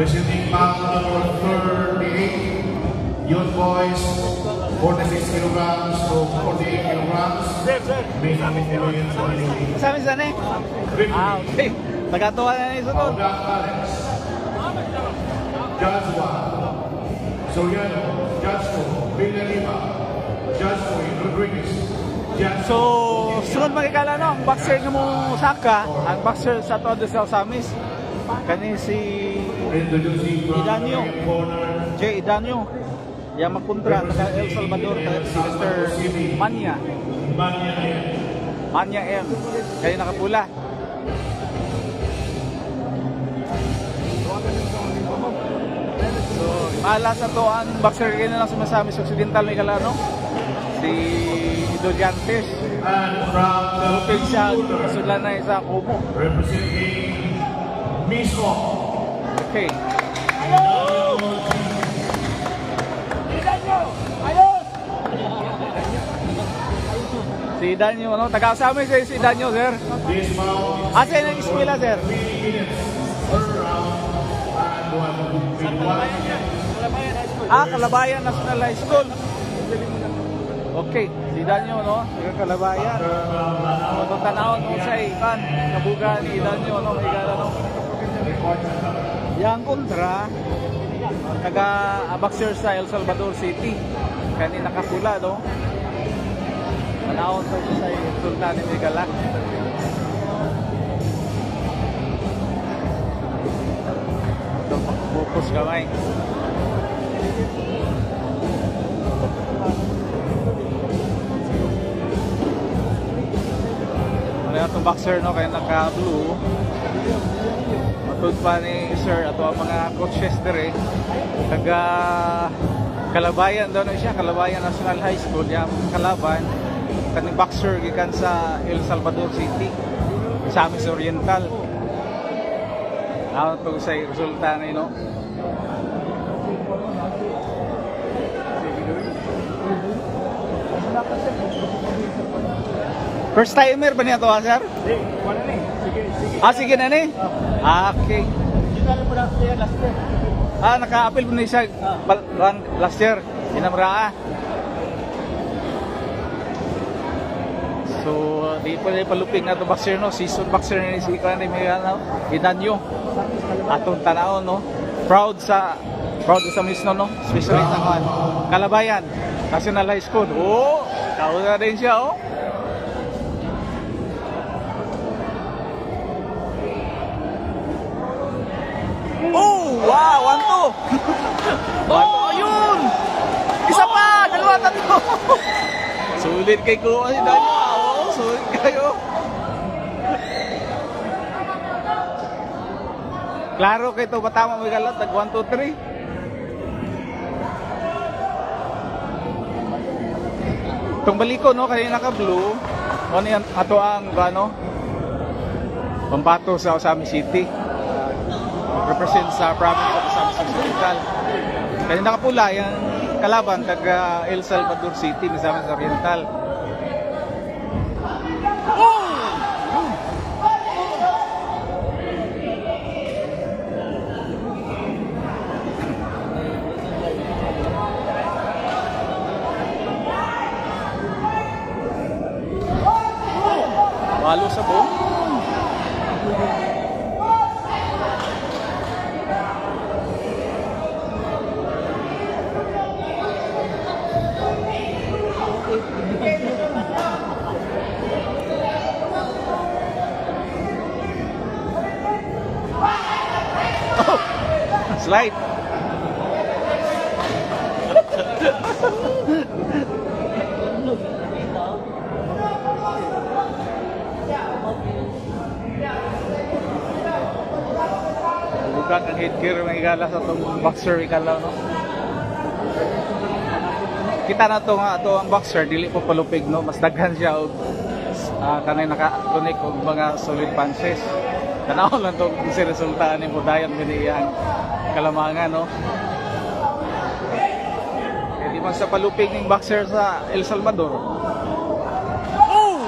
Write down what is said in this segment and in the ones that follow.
Presenting bout number 38, Youth Boys, 46 kilograms to 48 kilograms. Making it away. Sabi sana eh. Ah, okay. Nagatuwa na yung sunod. Paula Alex, Judge 1, Soriano, Judge 2, Villarima, Judge 3, Rodriguez, Judge So, sunod magkikala no, ang boxer nga mo Saka, ang boxer sa Todo sa Samis. Kani si Idanyo, J. Idanyo. Yang magkontra sa El Salvador, si Mr. Manya. Manya M. Kaya nakapula. So, malas na to ang boxer kayo na lang sumasami sa Occidental may kalano. Si Idoliantes. Lupig siya, kasulan na isa Kumo. representing Mismo. Okay. Si Danyo, no? Taga-asama si Danyo, sir. This bout Asa yung eskwela, sir? 3 minutes per round and 1 Ah, Calabayan National High School. Okay, si Danyo, no? Taga Calabayan. Itong tanawon mo sa ikan. Kabuga ni Danyo, no? May gala, no? Yang kontra, taga-boxer sa El Salvador City. Kani nakapula, no? Tanawon ko sa Sultan ni Migala. Ito, focus kamay. Ano itong boxer, no? Kaya naka-blue. Matod pa ni Sir at ang mga coaches dire. Taga Calabayan daw na siya, Calabayan National High School. Yung kalaban, kaning boxer gikan sa El Salvador City, Samis Oriental. Ako to sa resulta na, no? First timer ba niya to, sir? Ah, sige na ni? Ah, okay. Ah, naka-appeal po na siya last year. Inamraa. So, di pa rin paluping na ito boxer, no? Season boxer na si Ikan Idanyo. Atong tanaon, no? Proud sa mismo, no? Especially sa Calabayan National High School. Oh, tao na rin siya, oh. Oh, wow, 1-2. Oh, yun. Isa pa, dalawa, tatlo. Sulit kay Kuya si Danyo. Oo, sulit kayo. Klaro kay ito, patama mo galat. Nag 1, 2, 3. Itong baliko, no, kanina naka-blue. Ano yan, ato ang, ano, pambato sa Osami City. Represent sa province of Osami Occidental. Kanina nakapula, yung kalaban taga El Salvador City, Misamis Oriental. Walo sa buong. Slide. Bukan ang headgear may igala sa itong boxer ikala, no? Kita na ito nga ito ang boxer, dili po palupig, no? Mas daghan siya o kanay naka-tunik o mga solid punches. Tanaw lang ito kung si resulta ni Budayan biniyang Kalamangan, no? Eh, di man sa palupig ng boxer sa El Salvador. Oh!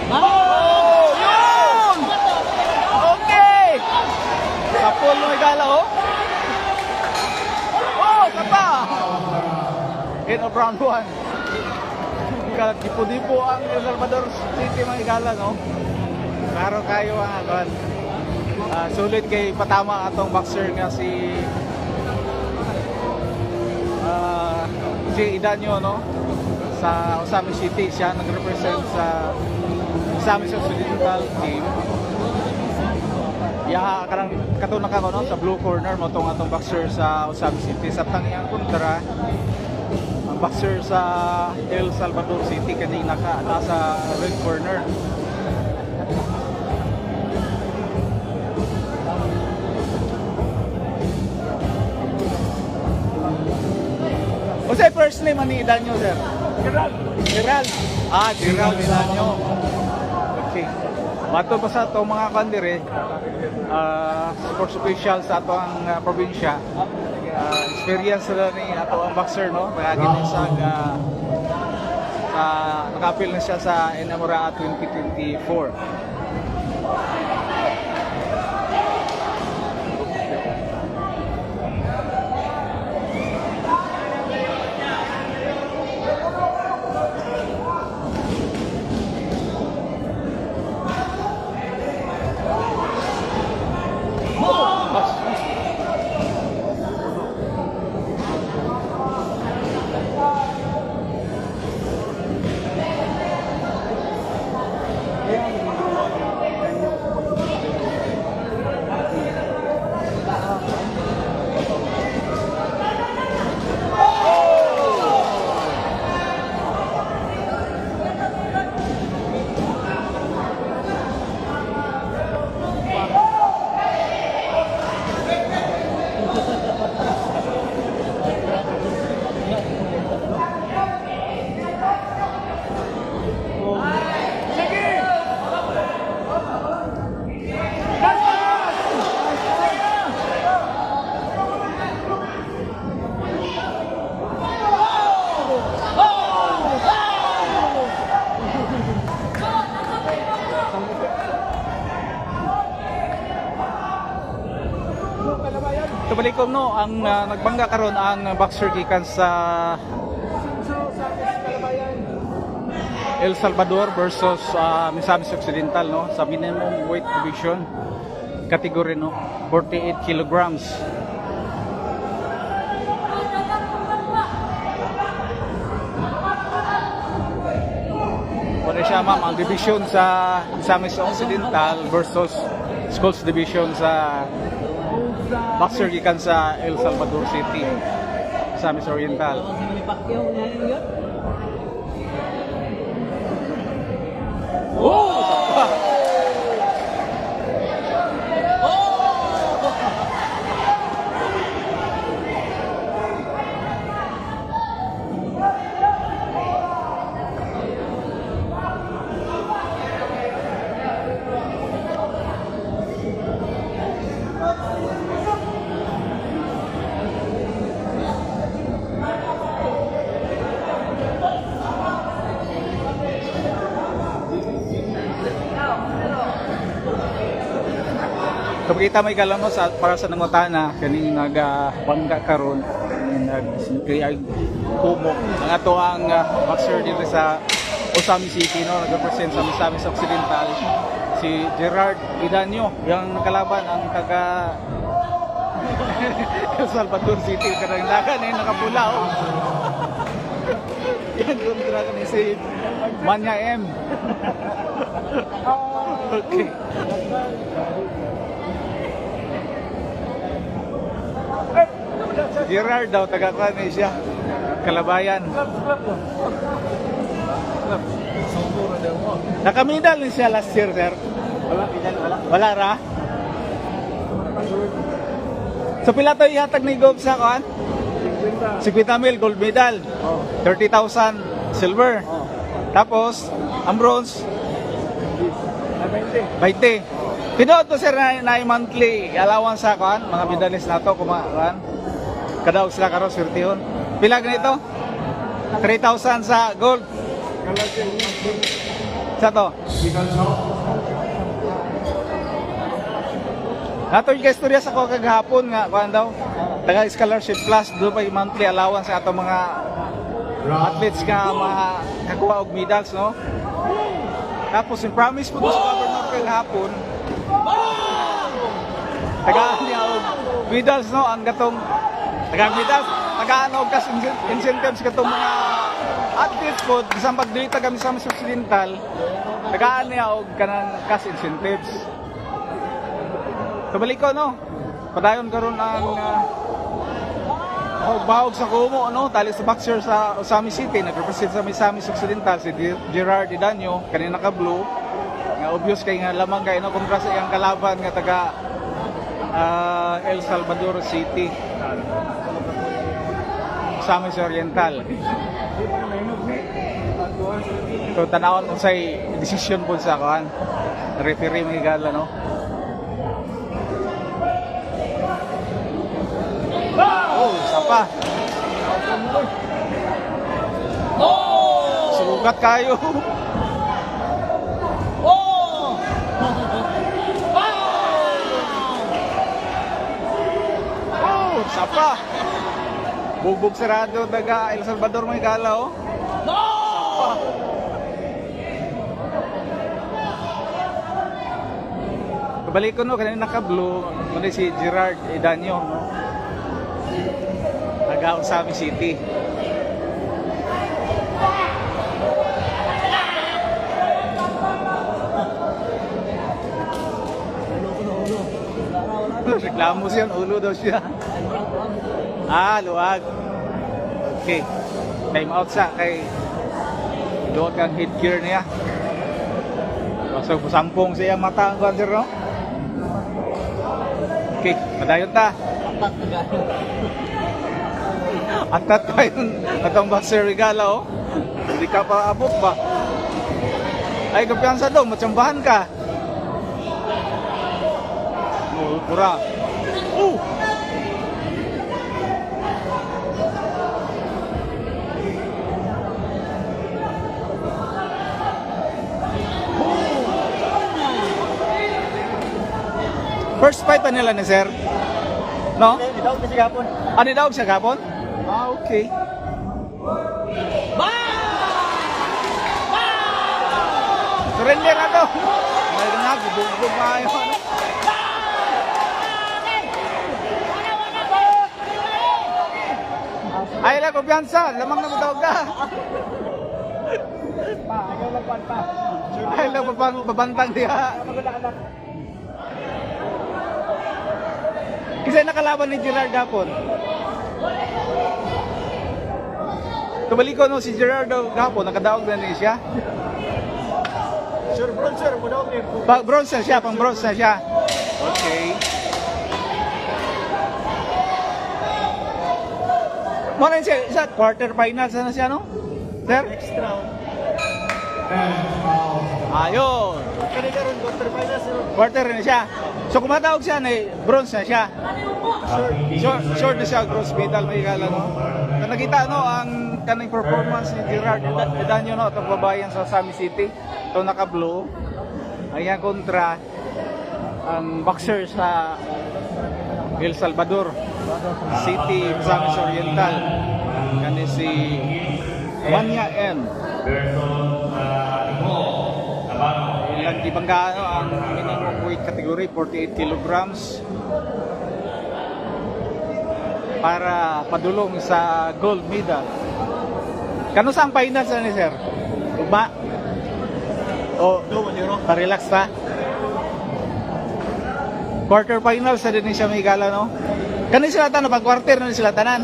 Oh, yun! Okay! Sa pool mo igala, oh. Oh, isa pa! In of round 1. Tipo-tipo ang El Salvador City mga igala, no? Klaro kayo ang agon. Sulit kay patama atong boxer nga si Idanyo, no? Sa Osamis City, siya nag-represent sa Osamis Occidental team. Ya karang katunak ako, no, sa blue corner mo tong atong boxer sa Osamis City. Sa tangyang kontra ang boxer sa El Salvador City kanina nasa red corner. O say first name ani Idanyo, sir? Gerald. Gerald. Gerald Idanyo. Okay. Mato pa sa to mga kandire, sports official sa ato ang probinsya. Experience na ni ato ang boxer, no? Kaya gini sa naka-appeal na siya sa Enamora 2024. Balikom, no, ang nagbangga karon ang boxer gikan sa El Salvador versus Misamis Occidental, no, sa minimum weight division category, no, 48 kilograms. Wala siya, ma'am, ang division sa Misamis Occidental versus Schools division sa boxer gikan sa El Salvador City, Misamis Oriental. Oh! Kapagkita may kalam, no, para sa nangutana kaning nagbangga karon, nag kubok ang ato ang boxer dito sa Osamis City, no, nag-represent sa Misamis Occidental, si Gerald Idanyo, yung nakalaban ang taga El Salvador City, karang dagan nakapula, oh. kontra ka ni si Manya M. Okay. Gerard daw, taga-kuan ni siya. Kalabayan. Nakamidal ni siya last year, sir. Wala ra? So pila to ihatag ni Gob sa kuan? 50,000 gold medal. 30,000 silver. Tapos, ang bronze 20. Pinood to sir na monthly allowance sa kuan, mga medalist na to kumaan. Kadaog sila karon swertihon. Pila ganito? 3,000 sa gold. Sa to. Nato yung istorya sa ko kagahapon nga kuan daw. Taga scholarship plus do pa yung monthly allowance sa ato mga athletes nga makakuha og medals, no? Tapos yung promise po to sa government kagahapon. Tagaan niya og medals, no? Ang gatong taga medals, tagaan og kas incentives katong mga athletes po bisan pag dili taga Misamis Occidental, tagaan niya og kanang cash incentives. Kabalik ko, no? Padayon karon ang bahog sa Kumo, no? Tali sa boxer sa Osami City, nag-represent sa Misamis Occidental si Gerard Idanyo, kanina ka blue. Nga obvious kay nga lamang kay no kontra sa iyang kalaban nga taga El Salvador City. Misamis Oriental. So tanawon unsay decision po sa kan referee mahigala, no? Oh, sapa. Sugat kayo. Oh, sapa. Bugbog sarado daga El Salvador may gala, oh. Sapa. Kabalik ko, no, kanina naka-blue, kundi si Gerard Idanyo, no? Taga Osami City. Reklamo siya, ulo daw siya. Luwag. Okay. Time out sa kay luwag ang headgear niya. Masag sampung siya mata ang kanser, no? Okay, madayon ta. Atat pa yun atong boxer regala, oh. Hindi ka pa abot ba? Ay, kumpiyansa daw, matsambahan ka. Oh, pura. First fight pa nila ni sir? No? Nidawag sa gapon. Nidawag sa gapon? Okay. Surrender na to. May nga, bubog pa yun. Ay, lang, kumpiyansa. Lamang na matawag ka. Ayaw lang pa. Ay, lang, babantang diya. Kasi nakalaban ni Gerard Gapon. Kabalik ko, no, si Gerard Gapon, nakadaog na niya siya. Sure, bronzer, madaog niya. Bronze na siya, pang bronze na siya. Okay. Muna siya, isa, quarter finals na siya, no? Sir? Next round. Ayun. Kanina ron, quarterfinals. Quarter na siya. So kung matawag siya, bronze na siya. Short na siya, bronze medal, may ikala, no? Kung nakita, no, ang kanang performance ni Gerard Idanyo, no, itong babayan sa Osami City. Ito naka-blue. Ayan kontra ang boxer sa El Salvador City, Misamis Oriental. Kani si Manya M. Ilang Ibangano ang minimum weight category, 48 kilograms. Para padulong sa gold medal. Kano sa ang finals ni sir? Ugma? O, 2-0. pa-relax ta? Quarter finals sa din siya may gala, no? Kano sila tanan? Pag quarter na sila tanan?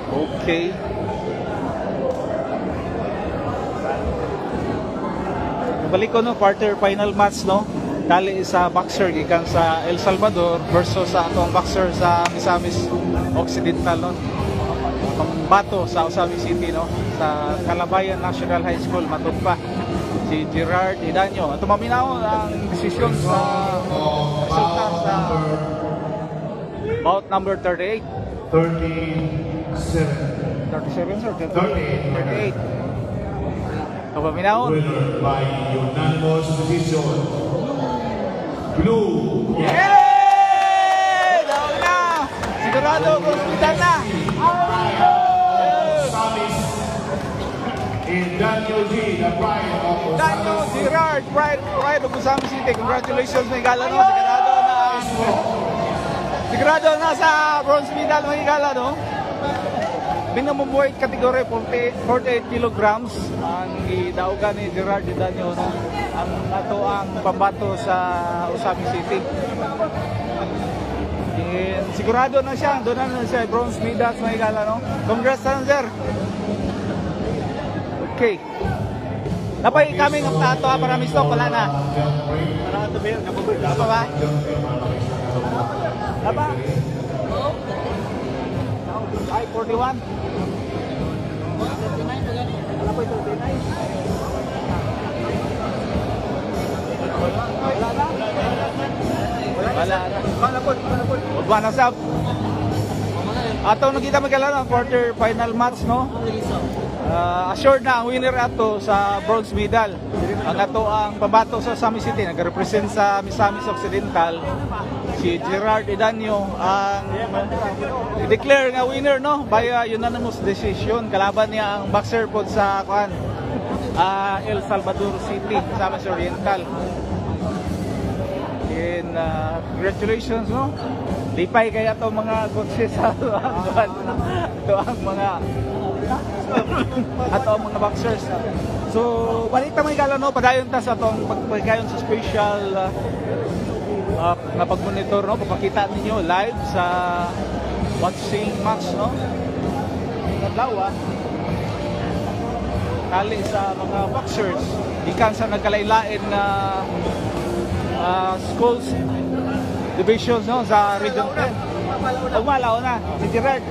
Okay. Balik ko no, quarter final match, no? Dali sa boxer gikan sa El Salvador versus sa atong boxer sa Misamis Occidental, no? Pambato sa Osamis City, no? Sa Calabayan National High School, matugpa si Gerard Idanyo. At maminaw ang desisyon sa resulta sa bout number 38. 37. 37 sir, 38. 38. Paminaw. Winner by unanimous decision. Blue. Yay! Daw na! Sigurado, hospital na! Samis in Daniel G, the pride of Daniel Osamis. Gerard, pride of Osamis City. Congratulations, may gala, no? Sigurado na sa bronze medal, may gala, no? Binamumuhay kategory 48 kilograms ang idaugan ni Gerard Idanyo, no? Ang ato ang pambato sa Osamis City. And sigurado na siya, doon na siya bronze medal sa higala, no? Congrats na, sir. Okay. Napay kami ng tato para misto pala na. Para ito ba? Kapagod. Apa ba? Apa? Ay, 41. Ano po ito? 39? Wala na? Wala na. Manapod. Huwag ba na sab? Ato nakita magkala ng quarter final match, no? Assured na ang winner ato sa bronze medal. Ang ato ang pambato sa Osamis City, nag-represent sa Misamis Occidental, si Gerard Idanyo ang i-declare nga winner, no? By unanimous decision. Kalaban niya ang boxer po sa El Salvador City, Misamis Oriental. And congratulations, no? Lipay kaya to mga coaches sa ito ang mga ato ang mga boxers. So, balita may gala, no? Padayon ta sa itong pagpagayon sa special na pag-monitor, no? Papakita ninyo live sa boxing match, no? Naglawa kali sa mga boxers ikan sa nagkalailain na schools divisions, no, sa Region 10. Umalaw na si Gerard.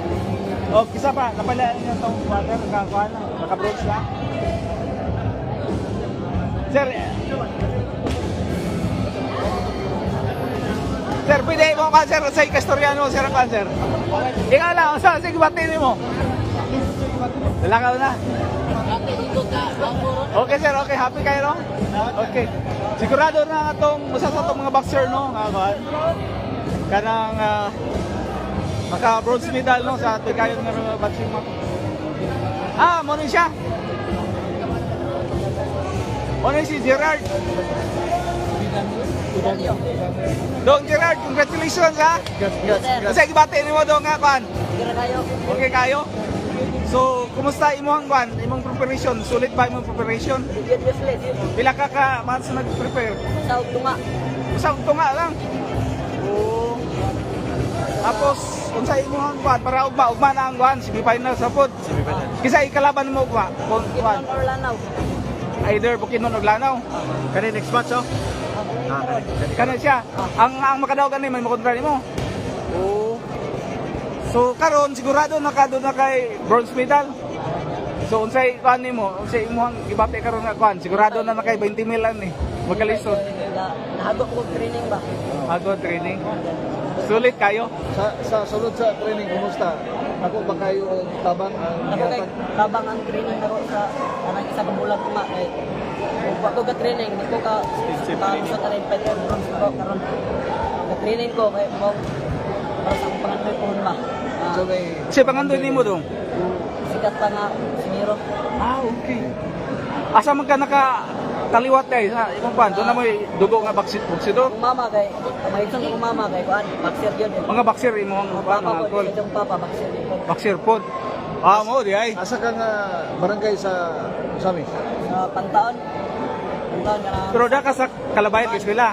O kisa pa napala niya tong water nakakuha na, naka-bronze na. Sir, pwede mo ka, sir, sa ikastoriano, sir, ang sir. Ikaw lang, sige, batiin mo. Dalakaw na. Okay, sir, okay, happy kayo, no? Okay. Sigurado na itong usa sa itong mga boxer, no? Kanang maka-bronze medal, no? Sa ito kayo ng boxing match. Mo na siya. Mo na si Gerard. Dong Gerard, congratulations, ha? Kasi ibatiin mo dong nga, Kwan. Okay kayo? So, kumusta imong kwan? Imong preparation? Sulit ba imong preparation? Pila ka months nag-prepare? Sa tunga lang. Oo. Tapos, unsa imong kwan para ugma na ang kwan, semi-final sa pod. Kisa ikalaban mo ugma? Kwan. Either Bukidnon o Lanao. Kani next match, oh? Kana siya. Ang makadaogan ni may makontra nimo. Oo. So karon sigurado na kadto na kay bronze medal. So unsay kuan nimo? Unsay imong gibati karon nga kuan? Sigurado na kay 20 milan ni. Magkalisod. Nahagok ko training ba? Ako training. Sulit kayo. Sa sulod sa training, kumusta? Ako ba kayo tabang ang Ako kay tabang ang training naro sa anang isa ka bulan kuma kay kung ako ka training dito ka sa tanin pa rin bronze ko karon. Ka training ko kay mo para sa pangandoy ko ba. So may Kasi pangandoy nimo dong. Sikat pa nga siniro. Okay. Asa man ka naka taliwat kay sa imong pan, doon na mo dugo nga boxer. Kung mama kay mahitong kung mama kay kuan boxer gyud. Mga boxer imong Papa mga ko gol. itong papa boxer gyud. Boxer pod. Ah, mo di ay. Asa ka nga barangay sa Sami? Sa Pantaon. Pantaon ka na. Pero da ka sa Kalabayan kay eskwela.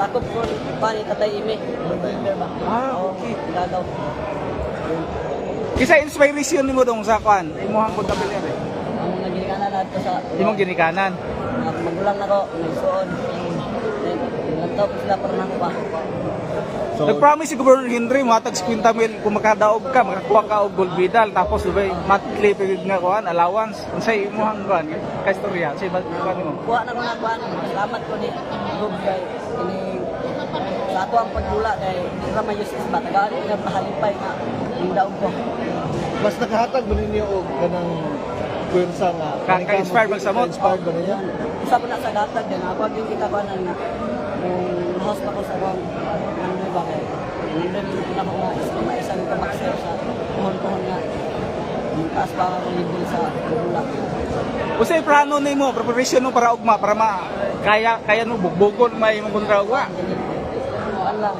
Sakop ko pa ni Tatay Ime. Remember ba? Ah, Oo, okay. Gagaw. Kisa inspiration nimo dong sa kwan? Imuhang pagkabilir eh. Ang nagigana na ito sa... Imong ginikanan. Magulang na ko, nagsuon. Ilang taon ko sila para na ko pa. So, Nag-promise si Governor Henry matag 50 mil kung makadaog ka, makakuha ka og gold medal tapos subay monthly pigid nga kuan allowance. Unsay imuhang kuan ka istorya? Say ba kuan mo? Kuha na ko na kuhan. Salamat ko ni Gub kay ini sa ako ang pagdula kay hindi ra may justice ba tagaan ko nga pahalipay nga yung daog ko. mas nakahatag ba ninyo og kanang pwersa nga Ka-inspired magsamot? Inspired ba ninyo? Isa ko na sa gatag din ako yung kikabanan nga yung host ako sa bang ano ba kay hindi na ko nga isang kamakser sa puhon-puhon nga yung taas pa ako level sa bula. Unsay plano nimo, preparation mo para ugma para kaya mo bugbugon may imong kontra ugma? Ano lang,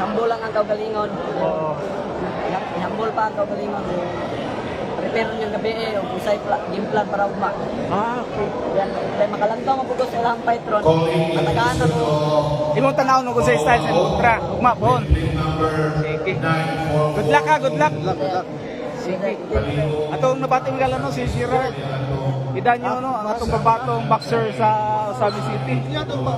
humble lang ang kaugalingon. Oo. Humble pa ang kaugalingon. Prepare niyang gabi eh, o usay game plan para ugma. Ah, okay. Yan, kaya makalantaw mo po sa ilang patron. Matagaan na mo. Imong tanaw no kung sa style sa kontra ugma pohon. Sige. Good luck ha, good luck. Sige. Atong nabating gala no si Gerard. Ida nyo no ang atong babatong boxer sa Sami City. Iya to ba